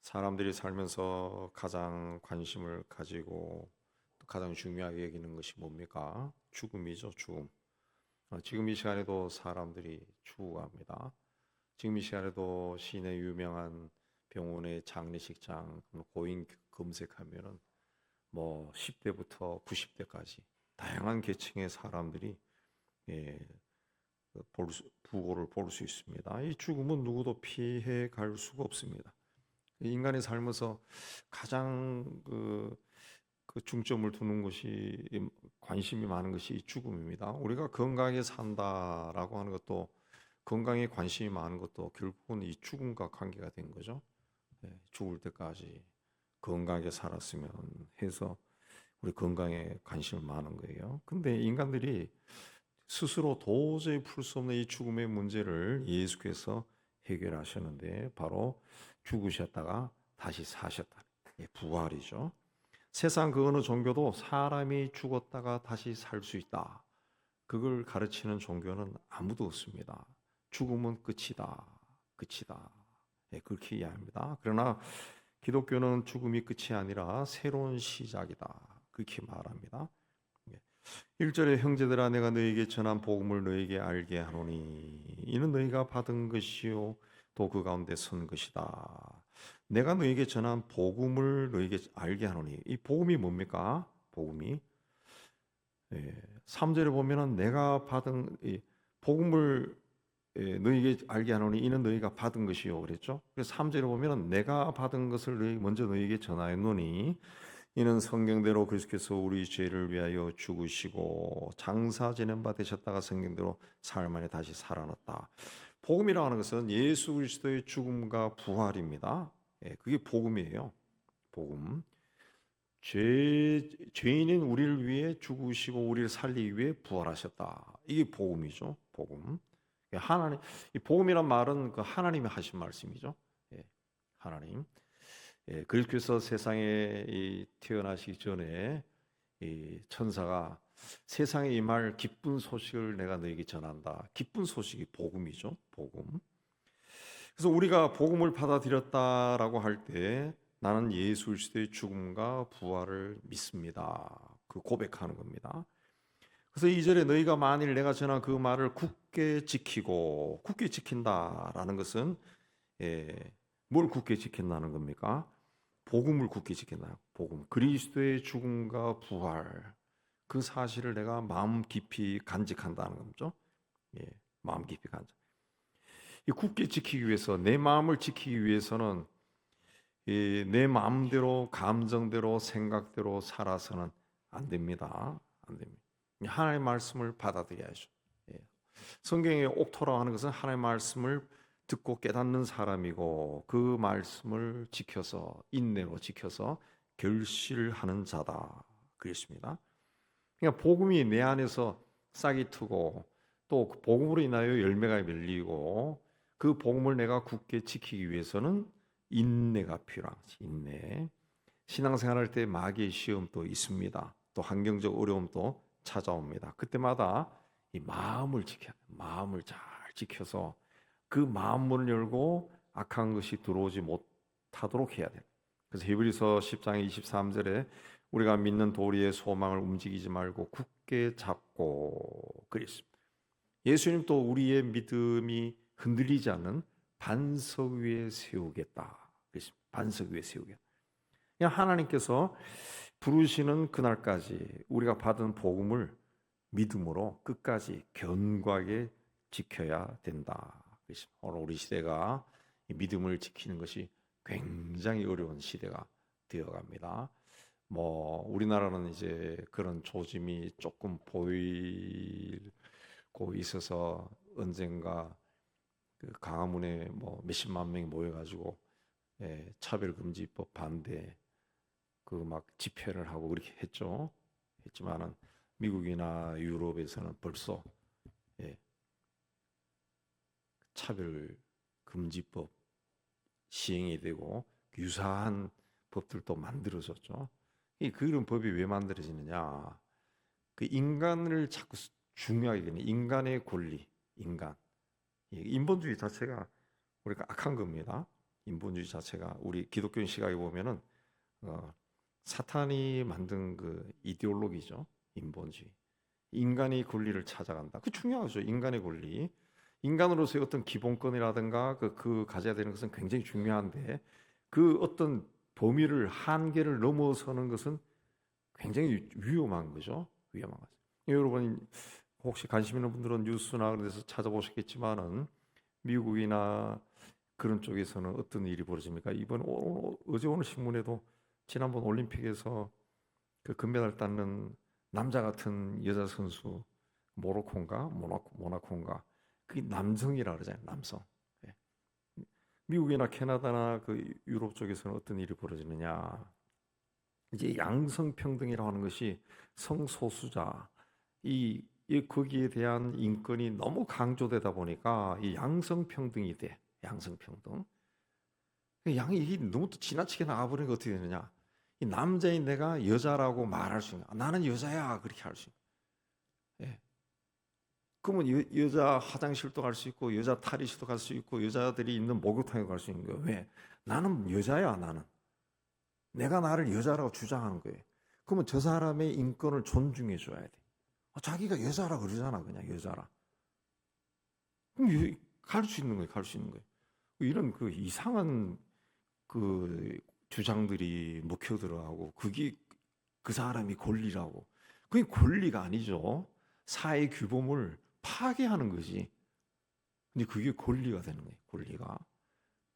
사람들이 살면서 가장 관심을 가지고 또 가장 중요하게 여기는 것이 뭡니까? 죽음이죠, 죽음. 지금 이 시간에도 사람들이 죽어갑니다. 지금 이 시간에도 시내 유명한 병원의 장례식장 고인 검색하면은 뭐 10대부터 90대까지 다양한 계층의 사람들이 예, 부고를 볼 수 있습니다. 이 죽음은 누구도 피해 갈 수가 없습니다. 인간의 삶에서 가장 그 중점을 두는 것이 관심이 많은 것이 이 죽음입니다. 우리가 건강하게 산다라고 하는 것도 건강에 관심이 많은 것도 결국은 이 죽음과 관계가 된 거죠. 죽을 때까지 건강하게 살았으면 해서 우리 건강에 관심을 많은 거예요. 근데 인간들이 스스로 도저히 풀 수 없는 이 죽음의 문제를 예수께서 해결하셨는데 바로 죽으셨다가 다시 사셨다. 부활이죠. 세상 그 어느 종교도 사람이 죽었다가 다시 살 수 있다. 그걸 가르치는 종교는 아무도 없습니다. 죽음은 끝이다. 끝이다. 그렇게 이해합니다. 그러나 기독교는 죽음이 끝이 아니라 새로운 시작이다. 그렇게 말합니다. 1절에 형제들아 내가 너에게 전한 복음을 너에게 알게 하노니 이는 너희가 받은 것이요 또 그 가운데 선 것이다. 내가 너에게 전한 복음을 너에게 알게 하노니 이 복음이 뭡니까? 복음이 3절에 보면은 내가 받은 이 복음을 너에게 알게 하노니 이는 너희가 받은 것이요 그랬죠. 그래서 3절에 보면은 내가 받은 것을 먼저 너희에게 전하였노니 이는 성경대로 그리스도께서 우리 죄를 위하여 죽으시고 장사 지낸 바 되셨다가 성경대로 사흘 만에 다시 살아났다. 복음이라고 하는 것은 예수 그리스도의 죽음과 부활입니다. 그게 복음이에요. 복음. 죄인인 우리를 위해 죽으시고 우리를 살리기 위해 부활하셨다. 이게 복음이죠. 복음. 하나님, 이 복음이란 말은 그 하나님이 하신 말씀이죠. 하나님. 그리스도께서 세상에 태어나시기 전에 이 천사가 세상에 임할 기쁜 소식을 내가 너에게 전한다. 기쁜 소식이 복음이죠. 복음. 그래서 우리가 복음을 받아들였다라고 할 때 나는 예수 그리스도의 죽음과 부활을 믿습니다. 그 고백하는 겁니다. 그래서 2절에 너희가 만일 내가 전한 그 말을 굳게 지키고 굳게 지킨다라는 것은 뭘 굳게 지킨다는 겁니까? 복음을 굳게 지킨다. 복음. 그리스도의 죽음과 부활. 그 사실을 내가 마음 깊이 간직한다는 거죠. 마음 깊이 간직. 이 굳게 지키기 위해서 내 마음을 지키기 위해서는 내 마음대로 감정대로 생각대로 살아서는 안 됩니다. 안 됩니다. 하나님의 말씀을 받아들여야죠. 성경의 옥토라고 하는 것은 하나님의 말씀을 듣고 깨닫는 사람이고 그 말씀을 지켜서 인내로 지켜서 결실하는 자다. 그랬습니다. 그러니까 복음이 내 안에서 싹이 트고 또 복음으로 인하여 열매가 열리고 그 복음을 내가 굳게 지키기 위해서는 인내가 필요한 거지. 인내. 신앙생활할 때 마귀의 시험도 있습니다. 또 환경적 어려움도 찾아옵니다. 그때마다 이 마음을 지켜야 돼. 마음을 잘 지켜서 그 마음문을 열고 악한 것이 들어오지 못하도록 해야 돼. 그래서 히브리서 10장 23절에 우리가 믿는 도리의 소망을 움직이지 말고 굳게 잡고 그랬습니다. 예수님 또 우리의 믿음이 흔들리지 않는 반석 위에 세우겠다. 그랬습니다. 반석 위에 세우겠다. 그냥 하나님께서 부르시는 그날까지 우리가 받은 복음을 믿음으로 끝까지 견고하게 지켜야 된다. 오늘 우리 시대가 믿음을 지키는 것이 굉장히 어려운 시대가 되어갑니다. 뭐 우리나라는 이제 그런 조짐이 조금 보이고 있어서 언젠가 그 강화문에 뭐 몇십만 명이 모여가지고 차별금지법 반대 그 막 집회를 하고 그렇게 했죠. 했지만은 미국이나 유럽에서는 벌써 차별금지법 시행이 되고 유사한 법들도 만들어졌죠. 그런 법이 왜 만들어지느냐? 그 인간을 자꾸 중요하게 되는 인간의 권리, 인간. 인본주의 자체가 우리가 악한 겁니다. 인본주의 자체가 우리 기독교인 시각에 보면은 사탄이 만든 그 이데올로기죠. 인본주의. 인간의 권리를 찾아간다. 그 중요하죠. 인간의 권리. 인간으로서의 어떤 기본권이라든가 그 가져야 되는 것은 굉장히 중요한데 그 어떤 범위를 한계를 넘어서는 것은 굉장히 위험한 거죠. 위험한 거죠. 여러분 혹시 관심 있는 분들은 뉴스나 그런 데서 찾아보셨겠지만은 미국이나 그런 쪽에서는 어떤 일이 벌어집니까? 이번 어제 오늘 신문에도 지난번 올림픽에서 그 금메달 땄는 남자 같은 여자 선수 모나코인가 그게 남성이라 그러잖아요. 남성. 예. 미국이나 캐나다나 그 유럽 쪽에서는 어떤 일이 벌어지느냐? 이제 양성평등이라고 하는 것이 성소수자 이 거기에 대한 인권이 너무 강조되다 보니까 이 양성평등이 돼. 양성평등. 이게 너무 또 지나치게 나가버리니까 어떻게 되느냐? 이 남자인 내가 여자라고 말할 수 있는. 나는 여자야 그렇게 할 수 있는. 예. 그러면 여자 화장실도 갈 수 있고 여자 탈의실도 갈 수 있고 여자들이 있는 목욕탕에 갈 수 있는 거예요. 왜? 나는 여자야 나는. 내가 나를 여자라고 주장하는 거예요. 그러면 저 사람의 인권을 존중해 줘야 돼. 자기가 여자라 그러잖아 그냥 여자라. 그럼 갈 수 있는 거예요. 갈 수 있는 거예요. 이런 그 이상한 그 주장들이 먹혀들어가고 그게 그 사람이 권리라고. 그게 권리가 아니죠. 사회 규범을 파괴하는 거지. 근데 그게 권리가 되는 거예요. 권리가.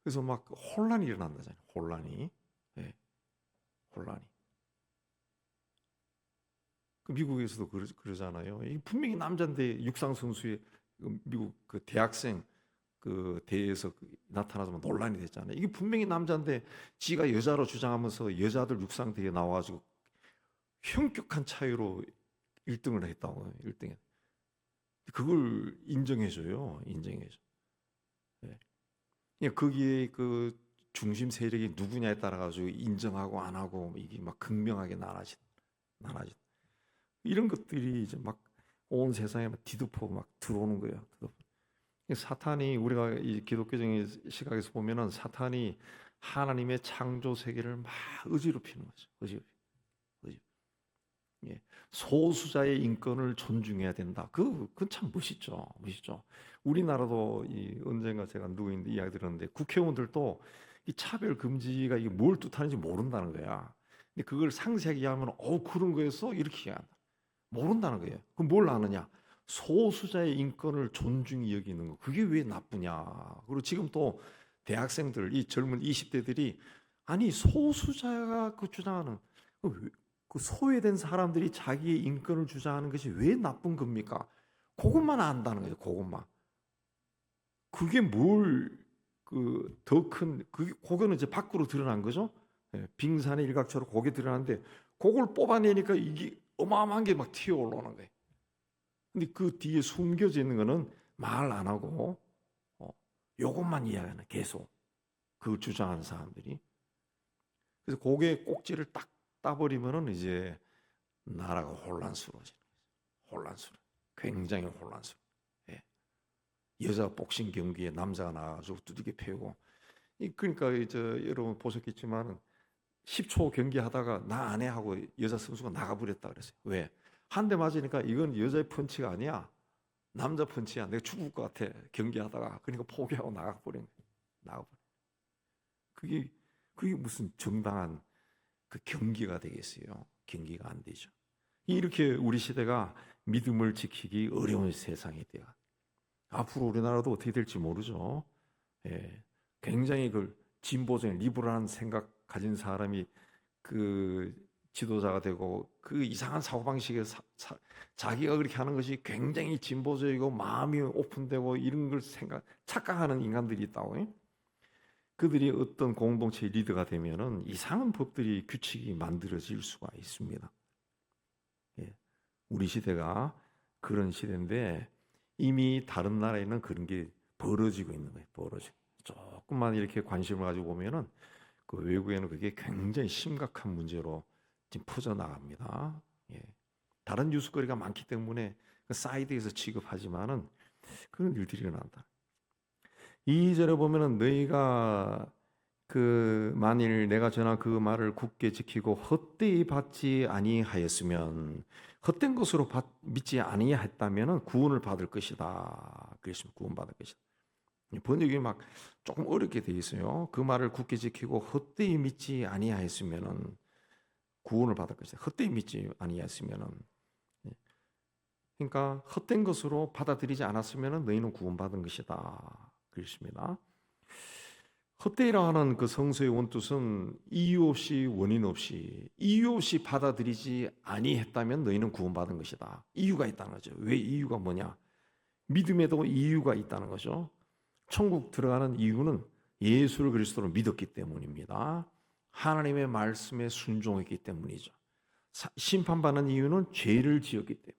그래서 막 혼란이 일어난다잖아요. 혼란이. 네. 혼란이. 그 미국에서도 그러잖아요. 이 분명히 남자인데 육상 선수의 미국 그 대학생 그 대회에서 나타나서 논란이 됐잖아요. 이게 분명히 남자인데 지가 여자로 주장하면서 여자들 육상 대회에 나와가지고 현격한 차이로 1등을 했다고. 1등에. 그걸 인정해줘요. 인정해줘. 네. 거기에 그 중심 세력이 누구냐에 따라 가지고 인정하고 안 하고 이게 막 극명하게 나눠진. 이런 것들이 이제 막 온 세상에 막 뒤덮어 막 들어오는 거예요. 사탄이 우리가 이 기독교적인 시각에서 보면은 사탄이 하나님의 창조 세계를 막 어지럽히는 거죠. 어지럽히. 예. 소수자의 인권을 존중해야 된다. 그건 참 멋있죠. 멋있죠. 우리나라도 언젠가 제가 누구인데 이야기 들었는데 국회의원들도 이 차별 금지가 이게 뭘 뜻하는지 모른다는 거야. 근데 그걸 상세하게 이야기하면 그런 거였어? 이렇게 이야기한다. 모른다는 거예요. 그럼 뭘 아느냐? 소수자의 인권을 존중히 여기는 거. 그게 왜 나쁘냐? 그리고 지금 또 대학생들, 이 젊은 20대들이 아니 소수자가 그 주장하는 그 소외된 사람들이 자기의 인권을 주장하는 것이 왜 나쁜 겁니까? 그것만 안다는 거예요. 그것만. 그게 뭘 그 더 큰 그거는 이제 밖으로 드러난 거죠. 빙산의 일각처럼 그게 드러나는데 그걸 뽑아내니까 이게 어마어마한 게 막 튀어 올라오는 거예요. 근데 그 뒤에 숨겨져 있는 거는 말 안 하고 요것만 이야기하는 계속 그 주장하는 사람들이. 그래서 고개 꼭지를 딱 따버리면은 이제 나라가 혼란스러워지는 거죠. 혼란스러워. 굉장히 혼란스러워. 예. 여자 복싱 경기에 남자가 나와가지고 두들겨 패고. 그러니까 이제 여러분 보셨겠지만 10초 경기하다가 나 안 해 하고 여자 선수가 나가버렸다 그랬어요. 왜? 한 대 맞으니까 이건 여자의 펀치가 아니야. 남자 펀치야. 내가 죽을 것 같아. 경기하다가. 그러니까 포기하고 나가버린 거예요. 나가버린. 그게 무슨 정당한 그 경기가 되겠어요. 경기가 안 되죠. 이렇게 우리 시대가 믿음을 지키기 어려운 세상이 돼요. 앞으로 우리나라도 어떻게 될지 모르죠. 예. 굉장히 그 진보적인 리버럴한 생각 가진 사람이 그 지도자가 되고 그 이상한 사고방식에 자기가 그렇게 하는 것이 굉장히 진보적이고 마음이 오픈되고 이런 걸 착각하는 인간들이 있다고. 그들이 어떤 공동체의 리더가 되면은 이상한 법들이 규칙이 만들어질 수가 있습니다. 예. 우리 시대가 그런 시대인데 이미 다른 나라에는 그런 게 벌어지고 있는 거예요. 조금만 이렇게 관심을 가지고 보면은 그 외국에는 그게 굉장히 심각한 문제로 지금 퍼져나갑니다. 예. 다른 뉴스거리가 많기 때문에 그 사이드에서 취급하지만은 그런 일들이 일어난다. 2절에 보면은 너희가 만일 내가 전한 그 말을 굳게 지키고 헛되이 받지 아니하였으면, 헛된 것으로 믿지 아니했다면 구원을 받을 것이다. 그랬으면 구원받을 것이다. 번역이 막 조금 어렵게 돼 있어요. 그 말을 굳게 지키고 헛되이 믿지 아니하였으면 구원을 받을 것이다. 헛되이 믿지 아니하였으면, 그러니까 헛된 것으로 받아들이지 않았으면 너희는 구원받은 것이다. 그렇습니다. 헛되이라 하는 그 성서의 원뜻은 이유 없이, 원인 없이, 이유 없이 받아들이지 아니했다면 너희는 구원받은 것이다. 이유가 있다는 거죠. 왜? 이유가 뭐냐? 믿음에도 이유가 있다는 거죠. 천국 들어가는 이유는 예수를 그리스도로 믿었기 때문입니다. 하나님의 말씀에 순종했기 때문이죠. 심판받는 이유는 죄를 지었기 때문에,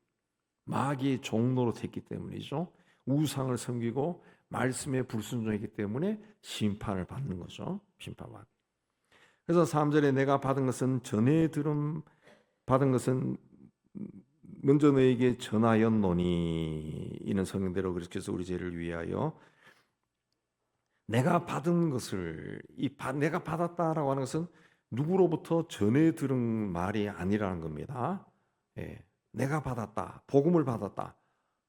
마귀의 종로로 됐기 때문이죠. 우상을 섬기고 말씀에 불순종했기 때문에 심판을 받는 거죠. 심판받. 그래서 3절에 내가 받은 것은 전에 받은 것은 먼저 너에게 전하였노니, 이는 성경대로 그래서 우리 죄를 위하여 내가 받은 것을, 내가 받았다라고 하는 것은 누구로부터 전해 들은 말이 아니라는 겁니다. 예, 내가 받았다, 복음을 받았다.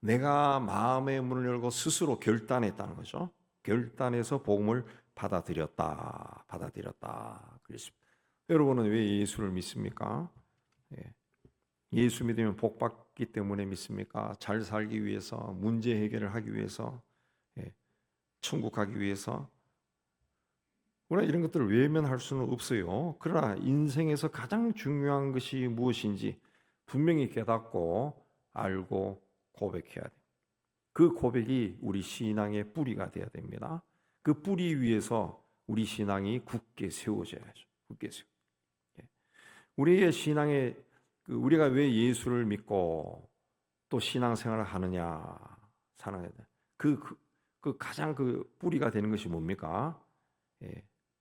내가 마음의 문을 열고 스스로 결단했다는 거죠. 결단해서 복음을 받아들였다. 그렇습니다. 여러분은 왜 예수를 믿습니까? 예수 믿으면 복 받기 때문에 믿습니까? 잘 살기 위해서, 문제 해결을 하기 위해서, 천국 가기 위해서? 우리가 이런 것들을 외면할 수는 없어요. 그러나 인생에서 가장 중요한 것이 무엇인지 분명히 깨닫고 알고 고백해야 돼요. 그 고백이 우리 신앙의 뿌리가 되어야 됩니다. 그 뿌리 위에서 우리 신앙이 굳게 세워져야죠. 굳게 세워. 우리의 신앙에 우리가 왜 예수를 믿고 또 신앙생활을 하느냐, 사랑해야 돼. 그 가장 그 뿌리가 되는 것이 뭡니까?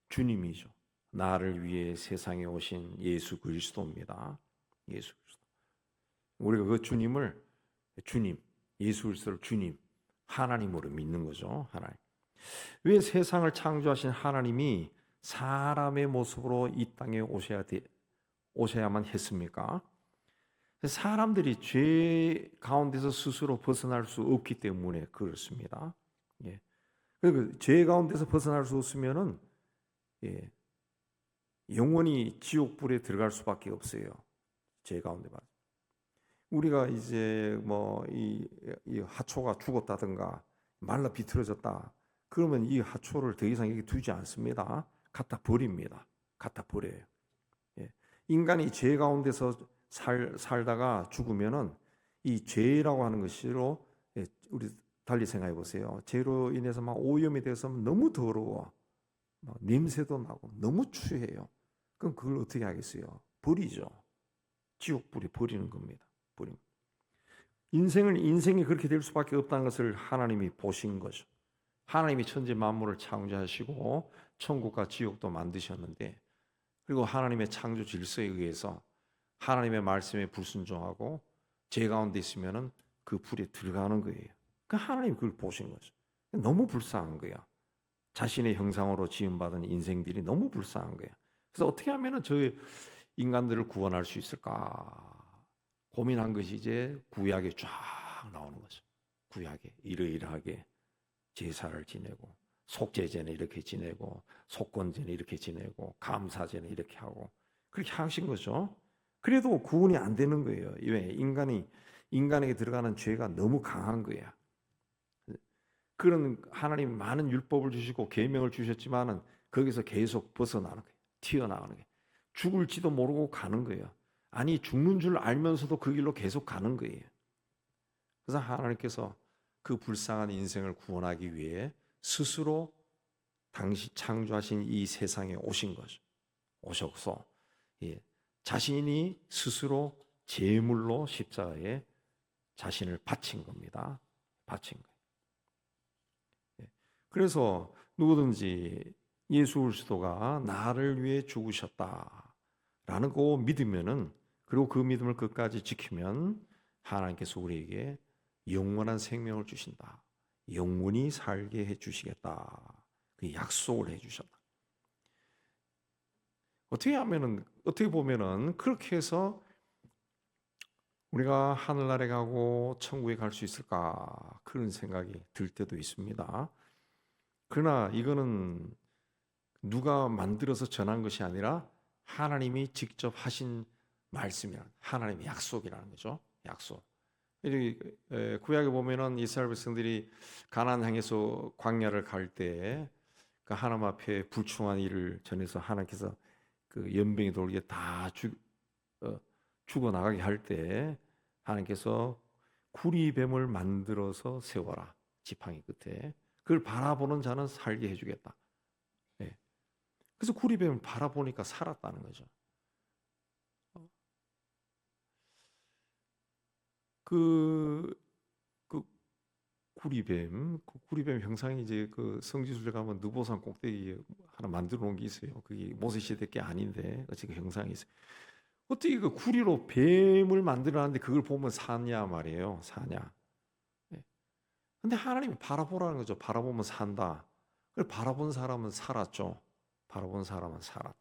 주님이죠. 나를 위해 세상에 오신 예수 그리스도입니다. 예수 그리스도. 우리가 그 주님을 주님, 예수 그리스도를 주님, 하나님으로 믿는 거죠. 하나님. 왜 세상을 창조하신 하나님이 사람의 모습으로 이 땅에 오셔야만 했습니까? 사람들이 죄 가운데서 스스로 벗어날 수 없기 때문에 그렇습니다. 그리고 죄 가운데서 벗어날 수 없으면은 영원히 지옥불에 들어갈 수밖에 없어요. 죄 가운데만. 우리가 이제 이 하초가 죽었다든가 말라 비틀어졌다. 그러면 이 하초를 더 이상 여기 두지 않습니다. 갖다 버립니다. 갖다 버려요. 인간이 죄 가운데서 살다가 죽으면은 이 죄라고 하는 것으로, 우리 달리 생각해 보세요. 죄로 인해서 막 오염이 돼서 너무 더러워, 냄새도 나고 너무 추해요. 그럼 그걸 어떻게 하겠어요? 버리죠. 지옥불에 버리는 겁니다. 인생이 그렇게 될 수밖에 없다는 것을 하나님이 보신 거죠. 하나님이 천지 만물을 창조하시고 천국과 지옥도 만드셨는데, 그리고 하나님의 창조 질서에 의해서 하나님의 말씀에 불순종하고 죄 가운데 있으면은 그 불에 들어가는 거예요. 그러니까 하나님이 그걸 보신 거죠. 너무 불쌍한 거야. 자신의 형상으로 지음받은 인생들이 너무 불쌍한 거야. 그래서 어떻게 하면은 저 인간들을 구원할 수 있을까 고민한 것이 이제 구약에 쫙 나오는 거죠. 구약에 이러이러하게 제사를 지내고, 속죄제는 이렇게 지내고, 속건제는 이렇게 지내고, 감사제는 이렇게 하고, 그렇게 하신 거죠. 그래도 구원이 안 되는 거예요. 왜? 인간에게 들어가는 죄가 너무 강한 거야. 그런 하나님이 많은 율법을 주시고 계명을 주셨지만은 거기서 계속 벗어나는 거예요. 튀어나가는 거예요. 죽을지도 모르고 가는 거예요. 아니, 죽는 줄 알면서도 그 길로 계속 가는 거예요. 그래서 하나님께서 그 불쌍한 인생을 구원하기 위해 스스로 당시 창조하신 이 세상에 오신 거죠. 오셔서 자신이 스스로 제물로 십자가에 자신을 바친 겁니다. 바친 거예요. 그래서 누구든지 예수 그리스도가 나를 위해 죽으셨다라는 거 믿으면은, 그리고 그 믿음을 끝까지 지키면 하나님께서 우리에게 영원한 생명을 주신다. 영원히 살게 해 주시겠다. 그 약속을 해 주셨다. 어떻게 보면은 그렇게 해서 우리가 하늘나라에 가고 천국에 갈 수 있을까 그런 생각이 들 때도 있습니다. 그러나 이거는 누가 만들어서 전한 것이 아니라 하나님이 직접 하신 말씀이라는, 하나님의 약속이라는 거죠. 약속. 구약에 보면은 이스라엘 백성들이 가나안 향해서 광야를 갈 때 그 하나님 앞에 불충한 일을 전해서 하나님께서 그 연병이 돌게 다 죽어 나가게 할 때 하나님께서 구리뱀을 만들어서 세워라, 지팡이 끝에. 그걸 바라보는 자는 살게 해주겠다. 예. 그래서 구리뱀을 바라보니까 살았다는 거죠. 그, 그 구리뱀 형상이 이제 그 성지순례 가면 느보산 꼭대기에 하나 만들어 놓은 게 있어요. 그게 모세 시대 게 아닌데 어찌 그 형상이 있어요. 어떻게 그 구리로 뱀을 만들어놨는데 그걸 보면 사냐 말이에요. 사냐. 예. 근데 하나님이 바라보라는 거죠. 바라보면 산다. 그걸 바라본 사람은 살았죠. 바라본 사람은 살았다.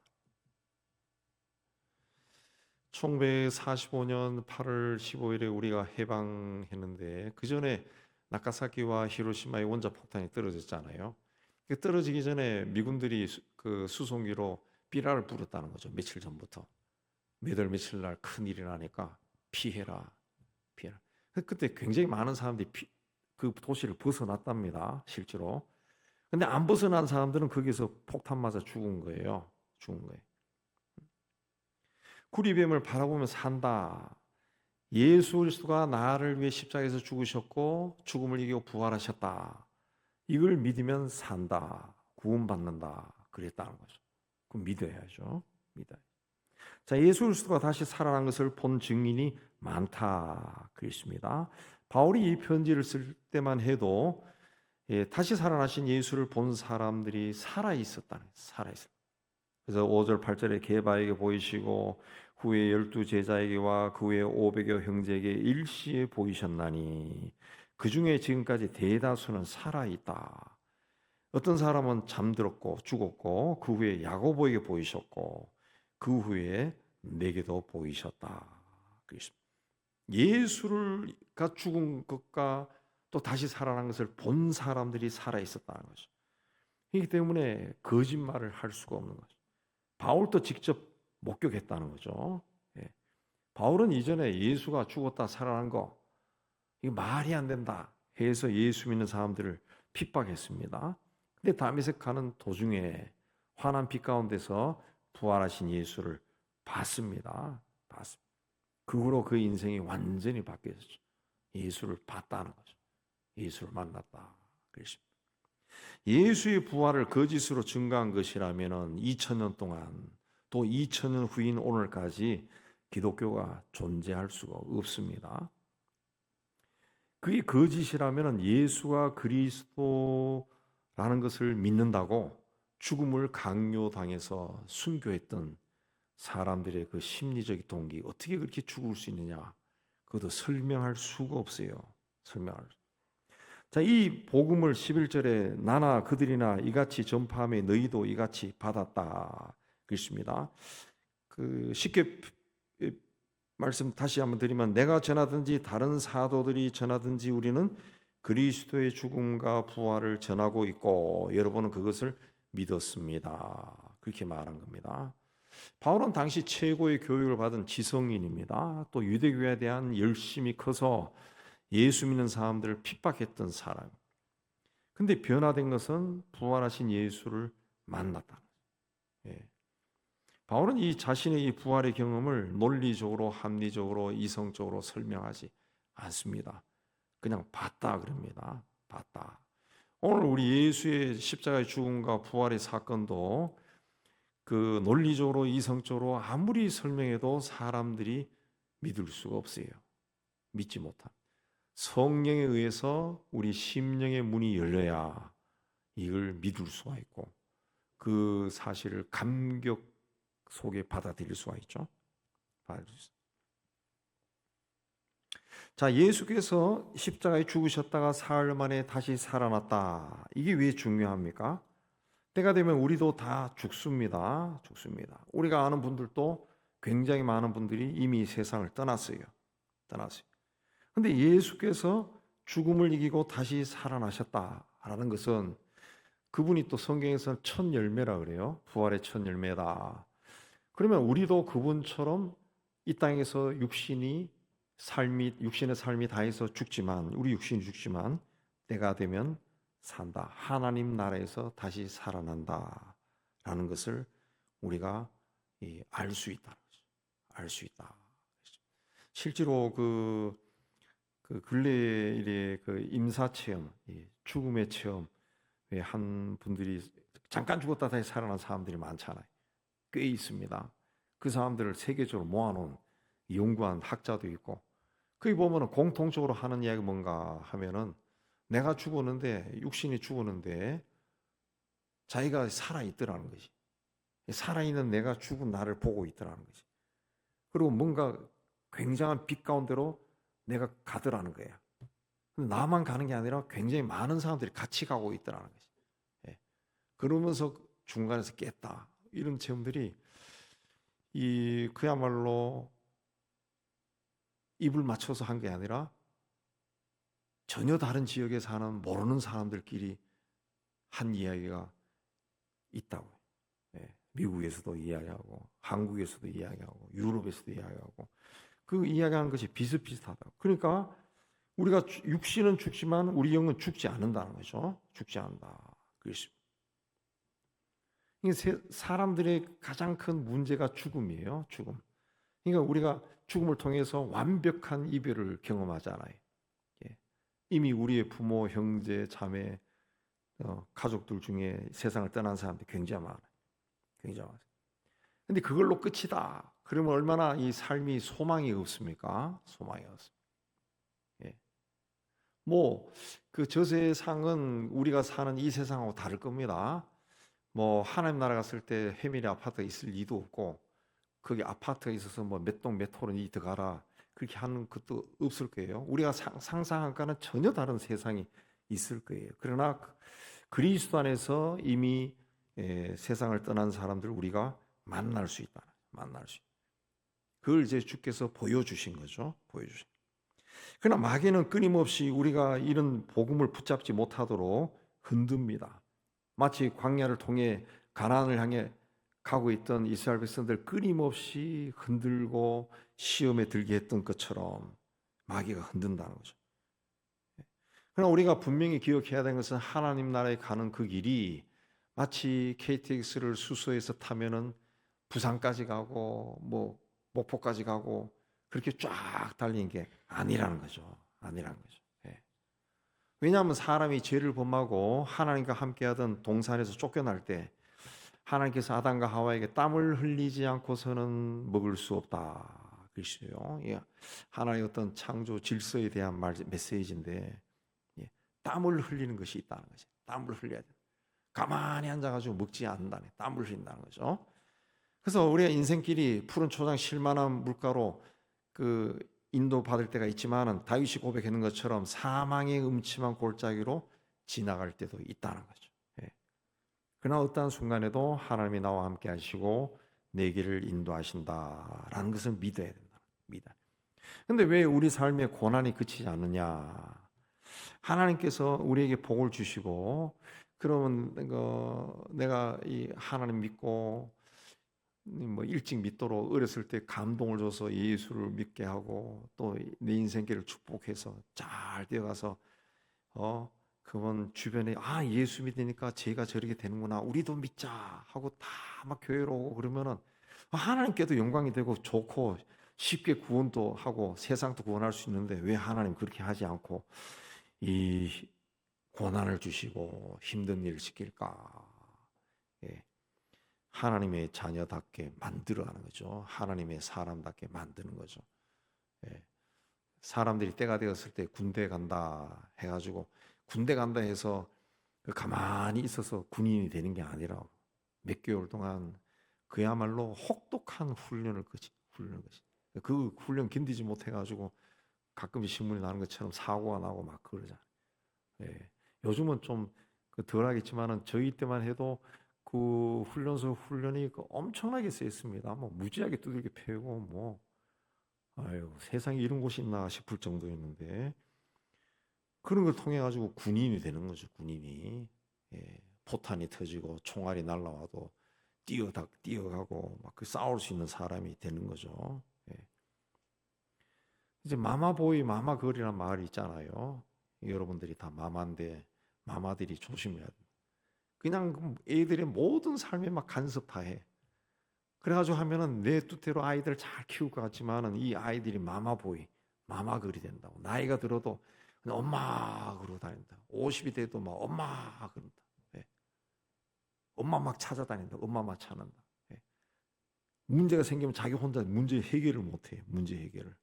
1945년 8월 15일에 우리가 해방했는데 그 전에 나카사키와 히로시마의 원자폭탄이 떨어졌잖아요. 떨어지기 전에 미군들이 그 수송기로 삐라를 불었다는 거죠. 며칠 전부터. 몇 월 며칠 날 큰일이 나니까 피해라. 피해라. 그때 굉장히 많은 사람들이 그 도시를 벗어났답니다. 실제로. 근데 안 벗어난 사람들은 거기서 폭탄 맞아 죽은 거예요. 죽은 거예요. 구리뱀을 바라보며 산다. 예수 그리스도가 나를 위해 십자가에서 죽으셨고 죽음을 이기고 부활하셨다. 이걸 믿으면 산다. 구원받는다. 그랬다는 거죠. 그럼 믿어야죠. 믿어요. 자, 예수 그리스도가 다시 살아난 것을 본 증인이 많다. 그랬습니다. 바울이 이 편지를 쓸 때만 해도 다시 살아나신 예수를 본 사람들이 살아 있었다는 거예요. 살아 있었다. 그래서 5절 8절에 게바에게 보이시고 후에 12 제자에게와 그 후에 500여 형제에게 일시에 보이셨나니 그 중에 지금까지 대다수는 살아 있다. 어떤 사람은 잠들었고 죽었고 그 후에 야고보에게 보이셨고 그 후에 내게도 보이셨다. 예수가 죽은 것과 또 다시 살아난 것을 본 사람들이 살아 있었다는 거죠. 그렇기 때문에 거짓말을 할 수가 없는 거죠. 바울도 직접 목격했다는 거죠. 예. 바울은 이전에 예수가 죽었다 살아난 거 이거 말이 안 된다 해서 예수 믿는 사람들을 핍박했습니다. 근데 다메섹 가는 도중에 환한 빛 가운데서 부활하신 예수를 봤습니다. 그 후로 그 인생이 완전히 바뀌었죠. 예수를 봤다는 거죠. 예수를 만났다. 그렇습니다. 예수의 부활을 거짓으로 증거한 것이라면 2000년 동안 또 2000년 후인 오늘까지 기독교가 존재할 수가 없습니다. 그게 거짓이라면 예수가 그리스도라는 것을 믿는다고 죽음을 강요당해서 순교했던 사람들의 그 심리적 동기 어떻게 그렇게 죽을 수 있느냐 그것도 설명할 수가 없어요. 설명할 수. 자, 이 복음을 11절에 나나 그들이나 이같이 전파함에 너희도 이같이 받았다 그랬습니다. 그 쉽게 말씀 다시 한번 드리면 내가 전하든지 다른 사도들이 전하든지 우리는 그리스도의 죽음과 부활을 전하고 있고 여러분은 그것을 믿었습니다. 그렇게 말한 겁니다. 바울은 당시 최고의 교육을 받은 지성인입니다. 또 유대교에 대한 열심이 커서 예수 믿는 사람들을 핍박했던 사람. 근데 변화된 것은 부활하신 예수를 만났다. 예. 바울은 이 자신의 이 부활의 경험을 논리적으로, 합리적으로, 이성적으로 설명하지 않습니다. 그냥 봤다 그럽니다. 봤다. 오늘 우리 예수의 십자가의 죽음과 부활의 사건도 그 논리적으로, 이성적으로 아무리 설명해도 사람들이 믿을 수가 없어요. 믿지 못한. 성령에 의해서 우리 심령의 문이 열려야 이걸 믿을 수가 있고 그 사실을 감격 속에 받아들일 수가 있죠. 자, 예수께서 십자가에 죽으셨다가 사흘 만에 다시 살아났다. 이게 왜 중요합니까? 때가 되면 우리도 다 죽습니다. 죽습니다. 우리가 아는 분들도 굉장히 많은 분들이 이미 세상을 떠났어요. 떠났어요. 근데 예수께서 죽음을 이기고 다시 살아나셨다라는 것은 그분이 또 성경에서는 첫 열매라 그래요. 부활의 첫 열매다. 그러면 우리도 그분처럼 이 땅에서 육신의 삶이 다해서 죽지만, 우리 육신이 죽지만 때가 되면 산다. 하나님 나라에서 다시 살아난다라는 것을 우리가 알 수 있다. 알 수 있다. 실제로 그 근래에 그 임사 체험, 죽음의 체험, 한 분들이 잠깐 죽었다 다시 살아난 사람들이 많잖아요. 꽤 있습니다. 그 사람들을 세계적으로 모아놓은 연구한 학자도 있고, 거기 보면은 공통적으로 하는 이야기 뭔가 하면은 내가 죽었는데, 육신이 죽었는데 자기가 살아 있더라는 것이. 살아 있는 내가 죽은 나를 보고 있더라는 것이. 그리고 뭔가 굉장한 빛 가운데로 내가 가더라는 거야. 나만 가는 게 아니라 굉장히 많은 사람들이 같이 가고 있더라는 것이. 예. 그러면서 중간에서 깼다. 이런 체험들이 그야말로 입을 맞춰서 한 게 아니라 전혀 다른 지역에 사는 모르는 사람들끼리 한 이야기가 있다고요. 예. 미국에서도 이야기하고, 한국에서도 이야기하고, 유럽에서도 이야기하고, 그 이야기하는 것이 비슷비슷하다. 그러니까 우리가 육신은 죽지만 우리 영은 죽지 않는다는 거죠. 죽지 않는다. 그렇습니다. 사람들의 가장 큰 문제가 죽음이에요. 죽음. 그러니까 우리가 죽음을 통해서 완벽한 이별을 경험하잖아요. 예. 이미 우리의 부모, 형제, 자매, 가족들 중에 세상을 떠난 사람들이 굉장히 많아요. 굉장히 많아요. 근데 그걸로 끝이다. 그러면 얼마나 이 삶이 소망이 없습니까? 소망이 없습니다. 예. 저 세상은 우리가 사는 이 세상하고 다를 겁니다. 하나님 나라 갔을 때 해밀히 아파트가 있을 리도 없고, 거기 아파트가 있어서 몇 동 몇 호로 니 들어가라 그렇게 하는 것도 없을 거예요. 우리가 상상한 거는 전혀 다른 세상이 있을 거예요. 그러나 그리스도 안에서 이미 세상을 떠난 사람들 우리가 만날 수 있다. 만날 수 있다. 그걸 이제 주께서 보여주신 거죠. 보여주신. 그러나 마귀는 끊임없이 우리가 이런 복음을 붙잡지 못하도록 흔듭니다. 마치 광야를 통해 가나안을 향해 가고 있던 이스라엘 백성들 끊임없이 흔들고 시험에 들게 했던 것처럼 마귀가 흔든다는 거죠. 그러나 우리가 분명히 기억해야 되는 것은 하나님 나라에 가는 그 길이 마치 KTX를 수소에서 타면은 부산까지 가고 목포까지 가고 그렇게 쫙 달리는 게 아니라는 거죠. 아니라는 거죠. 예. 왜냐하면 사람이 죄를 범하고 하나님과 함께하던 동산에서 쫓겨날 때 하나님께서 아담과 하와에게 땀을 흘리지 않고서는 먹을 수 없다. 글쎄요. 하나님의 어떤 창조 질서에 대한 메시지인데, 땀을 흘리는 것이 있다는 거죠. 땀을 흘려야 돼. 가만히 앉아가지고 먹지 않는다네. 땀을 흘린다는 거죠. 그래서 우리가 인생길이 푸른 초장 실만한 물가로 인도받을 때가 있지만은 다윗이 고백하는 것처럼 사망의 음침한 골짜기로 지나갈 때도 있다는 거죠. 그러나 어떠한 순간에도 하나님이 나와 함께 하시고 내 길을 인도하신다라는 것을 믿어야 된다. 믿어야. 근데 왜 우리 삶에 고난이 그치지 않느냐? 하나님께서 우리에게 복을 주시고 그러면 내가 이 하나님 믿고 일찍 믿도록 어렸을 때 감동을 줘서 예수를 믿게 하고 또 내 인생길을 축복해서 잘 되어가서 그건 주변에 예수 믿으니까 제가 저렇게 되는구나 우리도 믿자 하고 다 막 교회로 오고 그러면은 하나님께도 영광이 되고 좋고 쉽게 구원도 하고 세상도 구원할 수 있는데 왜 하나님 그렇게 하지 않고 이 고난을 주시고 힘든 일을 시킬까? 하나님의 자녀답게 만들어가는 거죠. 하나님의 사람답게 만드는 거죠. 사람들이 때가 되었을 때 군대 간다 해가지고 군대 간다 해서 가만히 있어서 군인이 되는 게 아니라 몇 개월 동안 그야말로 혹독한 훈련을 거치. 그 훈련 견디지 못해가지고 가끔 신문이 나는 것처럼 사고가 나고 막 그러잖아요. 요즘은 좀 덜하겠지만은 저희 때만 해도 그 훈련소 훈련이 그 엄청나게 셌습니다. 뭐 무지하게 두들겨 패고 뭐 아유 세상에 이런 곳이 있나 싶을 정도였는데 그런 걸 통해 가지고 군인이 되는 거죠. 군인이 포탄이 터지고 총알이 날라와도 뛰어가고 막 그 싸울 수 있는 사람이 되는 거죠. 이제 마마보이 마마걸이라는 말이 있잖아요. 여러분들이 다 마마인데 마마들이 조심해야 돼. 그냥 애들의 모든 삶에 막 간섭하해. 그래가지고 하면은 내 뜻대로 아이들 잘 키울 것 같지만은 이 아이들이 마마보이 마마걸이 된다고. 나이가 들어도 그냥 엄마 그러고 다닌다. 50이 돼도 막 엄마 그런다. 엄마 막 찾아다닌다. 엄마 막 찾는다. 문제가 생기면 자기 혼자 문제 해결을 못해. 문제 해결을.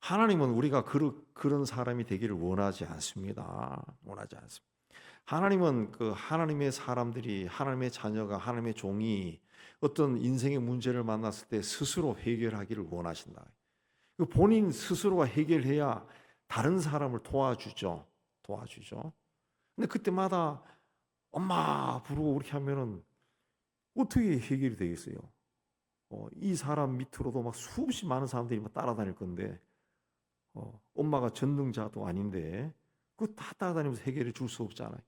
하나님은 우리가 그런 사람이 되기를 원하지 않습니다. 원하지 않습니다. 하나님은 그 하나님의 사람들이, 하나님의 자녀가, 하나님의 종이 어떤 인생의 문제를 만났을 때 스스로 해결하기를 원하신다. 본인 스스로가 해결해야 다른 사람을 도와주죠. 근데 그때마다 엄마 부르고 그렇게 하면은 어떻게 해결이 되겠어요? 이 사람 밑으로도 막 수없이 많은 사람들이 막 따라다닐 건데, 엄마가 전능자도 아닌데, 그거 다 따라다니면서 해결해 줄 수 없잖아요.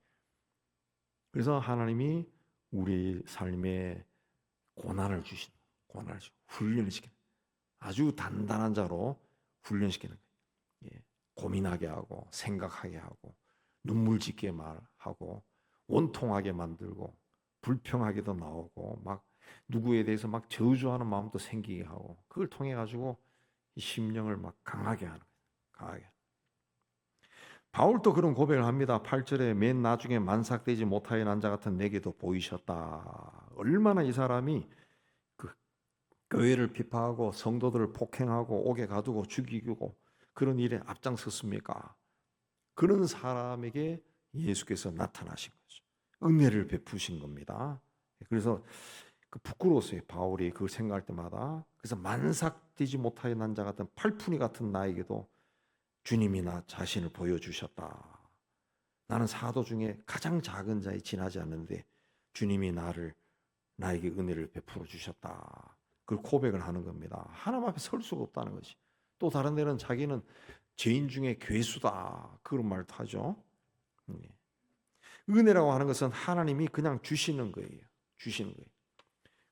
그래서 하나님이 우리 삶에 고난을 주시고, 훈련을 시키는, 아주 단단한 자로 훈련시키는 거예요. 고민하게 하고, 생각하게 하고, 눈물 짓게 말하고, 원통하게 만들고, 불평하게도 나오고, 막 누구에 대해서 막 저주하는 마음도 생기게 하고, 그걸 통해 가지고 이 심령을 막 강하게 하는 거예요. 강하게. 바울도 그런 고백을 합니다. 8절에 맨 나중에 만삭되지 못하여 난 자 같은 내게도 보이셨다. 얼마나 이 사람이 그 교회를 비판하고 성도들을 폭행하고 옥에 가두고 죽이고 그런 일에 앞장섰습니까? 그런 사람에게 예수께서 나타나신 거죠. 은혜를 베푸신 겁니다. 그래서 부끄러웠어요. 바울이 그걸 생각할 때마다. 그래서 만삭되지 못하여 난 자 같은 팔푼이 같은 나에게도 주님이 나 자신을 보여주셨다. 나는 사도 중에 가장 작은 자에 지나지 않는데 주님이 나에게 은혜를 베풀어 주셨다. 그걸 고백을 하는 겁니다. 하나님 앞에 설 수가 없다는 것이. 또 다른 데는 자기는 죄인 중에 괴수다. 그런 말도 하죠. 은혜라고 하는 것은 하나님이 그냥 주시는 거예요.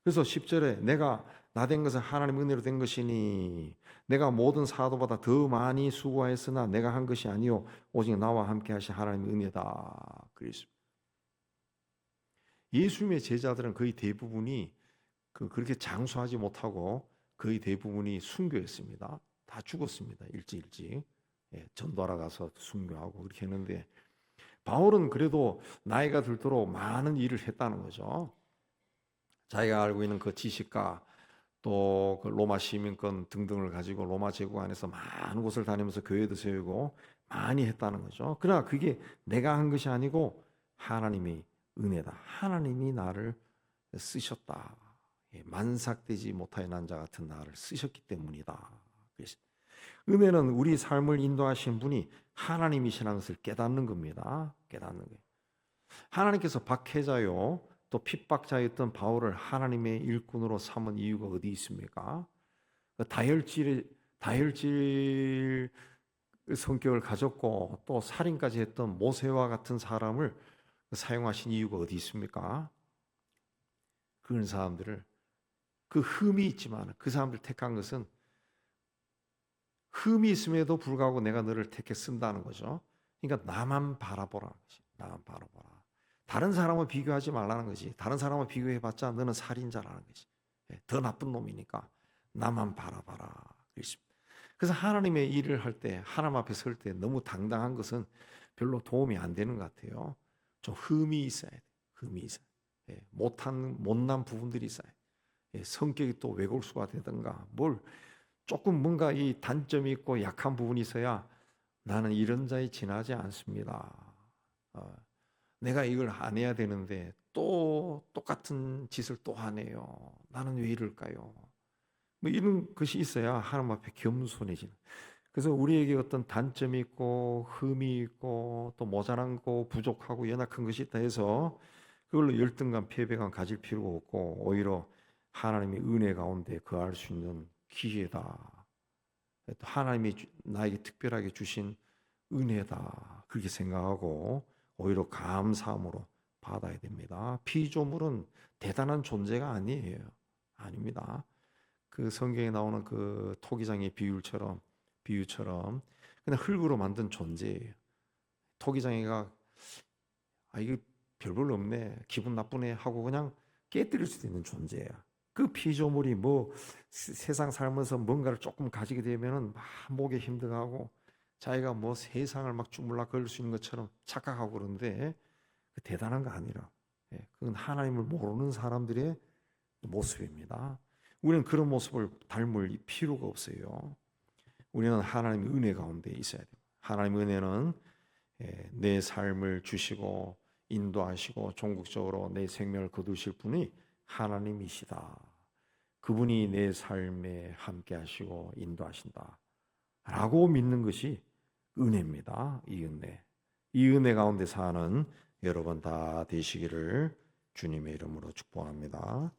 그래서 10절에 내가 나 된 것은 하나님 은혜로 된 것이니 내가 모든 사도보다 더 많이 수고하였으나 내가 한 것이 아니요 오직 나와 함께 하신 하나님의 은혜다. 그랬습니다. 예수님의 제자들은 거의 대부분이 그렇게 장수하지 못하고 거의 대부분이 순교했습니다. 다 죽었습니다. 일찍. 전도하러 가서 순교하고 그렇게 했는데 바울은 그래도 나이가 들도록 많은 일을 했다는 거죠. 자기가 알고 있는 그 지식과 또 그 로마 시민권 등등을 가지고 로마 제국 안에서 많은 곳을 다니면서 교회도 세우고 많이 했다는 거죠. 그러나 그게 내가 한 것이 아니고 하나님의 은혜다. 하나님이 나를 쓰셨다. 만삭되지 못하여 난 자 같은 나를 쓰셨기 때문이다. 은혜는 우리 삶을 인도하신 분이 하나님이시라는 것을 깨닫는 겁니다. 깨닫는 거예요. 하나님께서 박해자요 또 핍박자였던 바울을 하나님의 일꾼으로 삼은 이유가 어디 있습니까? 다혈질 성격을 가졌고 또 살인까지 했던 모세와 같은 사람을 사용하신 이유가 어디 있습니까? 그런 사람들을 그 흠이 있지만 그 사람들 택한 것은 흠이 있음에도 불구하고 내가 너를 택해 쓴다는 거죠. 그러니까 나만 바라보라는 것이. 나만 바라보라. 다른 사람을 비교하지 말라는 거지. 다른 사람을 비교해봤자 너는 살인자라는 거지. 더 나쁜 놈이니까 나만 바라봐라. 그래서 하나님의 일을 할 때, 하나님 앞에 설 때 너무 당당한 것은 별로 도움이 안 되는 것 같아요. 좀 흠이 있어야 돼. 흠이 있어야 돼. 못난 부분들이 있어야 돼. 성격이 또 왜곡수가 되든가 조금 뭔가 이 단점이 있고 약한 부분이 있어야 나는 이런 자에 지나지 않습니다. 내가 이걸 안 해야 되는데 또 똑같은 짓을 또 하네요. 나는 왜 이럴까요? 이런 것이 있어야 하나님 앞에 겸손해지는. 그래서 우리에게 어떤 단점이 있고 흠이 있고 또 모자란 거 부족하고 연약한 것이 있다 해서 그걸로 열등감, 패배감 가질 필요가 없고 오히려 하나님의 은혜 가운데 거할 수 있는 기회다. 또 하나님이 나에게 특별하게 주신 은혜다. 그렇게 생각하고 오히려 감사함으로 받아야 됩니다. 피조물은 대단한 존재가 아니에요. 아닙니다. 그 성경에 나오는 그 토기장의 비유처럼 그냥 흙으로 만든 존재예요. 토기장이가 이게 별볼 없네, 기분 나쁘네 하고 그냥 깨뜨릴 수도 있는 존재야. 그 피조물이 뭐 세상 살면서 뭔가를 조금 가지게 되면은 막 목에 힘들어하고 자기가 뭐 세상을 막 주물락 걸을 수 있는 것처럼 착각하고 그러는데 대단한 거 아니라 그건 하나님을 모르는 사람들의 모습입니다. 우리는 그런 모습을 닮을 필요가 없어요. 우리는 하나님의 은혜 가운데 있어야 돼요. 하나님의 은혜는 내 삶을 주시고 인도하시고 종국적으로 내 생명을 거두실 분이 하나님이시다. 그분이 내 삶에 함께 하시고 인도하신다 라고 믿는 것이 은혜입니다. 이 은혜 가운데 사는 여러분 다 되시기를 주님의 이름으로 축복합니다.